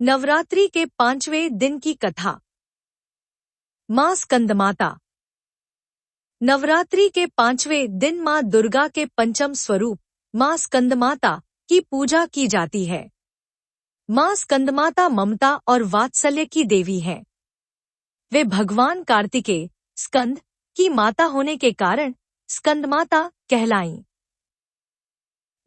नवरात्रि के 5वें दिन की कथा। माँ स्कंदमाता। नवरात्रि के 5वें दिन माँ दुर्गा के पंचम स्वरूप माँ स्कंदमाता की पूजा की जाती है। माँ स्कंदमाता ममता और वात्सल्य की देवी हैं। वे भगवान कार्तिकेय स्कंद की माता होने के कारण स्कंदमाता कहलाईं।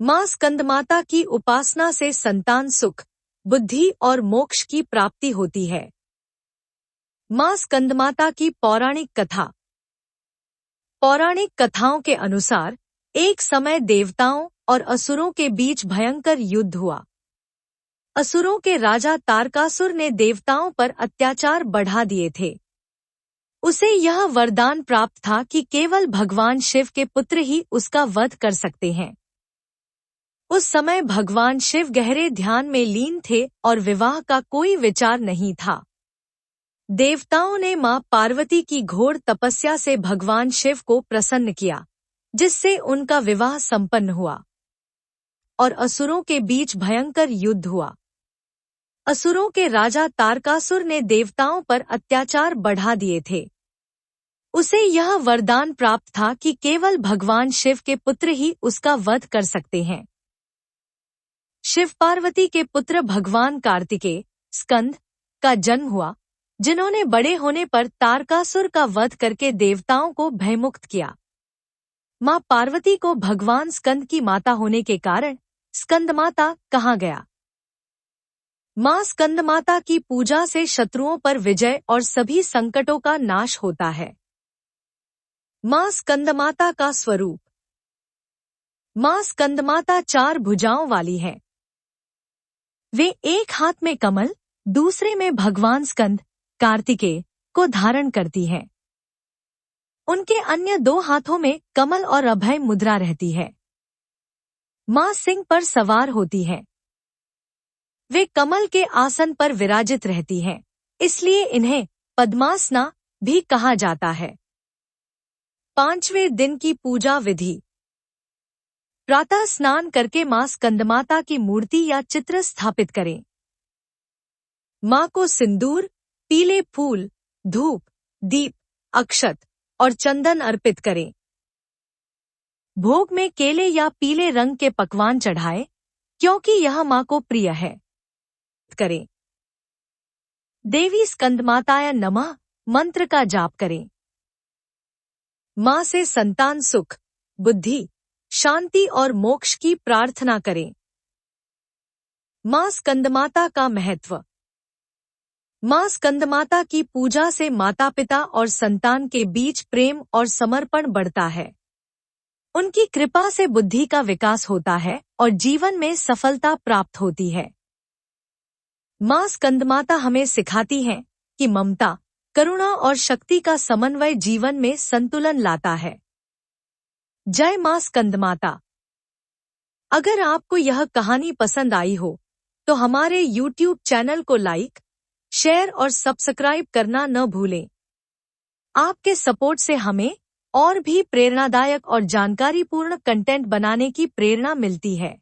माँ स्कंदमाता की उपासना से संतान सुख, बुद्धि और मोक्ष की प्राप्ति होती है। माँ स्कंदमाता की पौराणिक कथा। पौराणिक कथाओं के अनुसार एक समय देवताओं और असुरों के बीच भयंकर युद्ध हुआ। असुरों के राजा तारकासुर ने देवताओं पर अत्याचार बढ़ा दिए थे। उसे यह वरदान प्राप्त था कि केवल भगवान शिव के पुत्र ही उसका वध कर सकते हैं। उस समय भगवान शिव गहरे ध्यान में लीन थे और विवाह का कोई विचार नहीं था। देवताओं ने मां पार्वती की घोर तपस्या से भगवान शिव को प्रसन्न किया, जिससे उनका विवाह संपन्न हुआ और असुरों के बीच भयंकर युद्ध हुआ। असुरों के राजा तारकासुर ने देवताओं पर अत्याचार बढ़ा दिए थे। उसे यह वरदान प्राप्त था कि केवल भगवान शिव के पुत्र ही उसका वध कर सकते हैं। शिव पार्वती के पुत्र भगवान कार्तिकेय स्कंद का जन्म हुआ, जिन्होंने बड़े होने पर तारकासुर का वध करके देवताओं को भयमुक्त किया। मां पार्वती को भगवान स्कंद की माता होने के कारण स्कंदमाता कहा गया। मां स्कंदमाता की पूजा से शत्रुओं पर विजय और सभी संकटों का नाश होता है। मां स्कंदमाता का स्वरूप। मां स्कंदमाता 4 भुजाओं वाली है। वे एक हाथ में कमल, दूसरे में भगवान स्कंद कार्तिकेय को धारण करती हैं। उनके अन्य 2 हाथों में कमल और अभय मुद्रा रहती है। मां सिंह पर सवार होती हैं। वे कमल के आसन पर विराजित रहती हैं, इसलिए इन्हें पद्मासना भी कहा जाता है। 5वें दिन की पूजा विधि। प्रातः स्नान करके मां स्कंदमाता की मूर्ति या चित्र स्थापित करें। मां को सिंदूर, पीले फूल, धूप, दीप, अक्षत और चंदन अर्पित करें। भोग में केले या पीले रंग के पकवान चढ़ाएं, क्योंकि यह मां को प्रिय है। करें। देवी स्कंदमाताय नमः मंत्र का जाप करें। मां से संतान सुख, बुद्धि, शांति और मोक्ष की प्रार्थना करें। मां स्कंदमाता का महत्व। मां स्कंदमाता की पूजा से माता पिता और संतान के बीच प्रेम और समर्पण बढ़ता है। उनकी कृपा से बुद्धि का विकास होता है और जीवन में सफलता प्राप्त होती है। मां स्कंदमाता हमें सिखाती हैं कि ममता, करुणा और शक्ति का समन्वय जीवन में संतुलन लाता है। जय मां स्कंदमाता। अगर आपको यह कहानी पसंद आई हो तो हमारे YouTube चैनल को लाइक, शेयर और सब्सक्राइब करना न भूलें। आपके सपोर्ट से हमें और भी प्रेरणादायक और जानकारीपूर्ण कंटेंट बनाने की प्रेरणा मिलती है।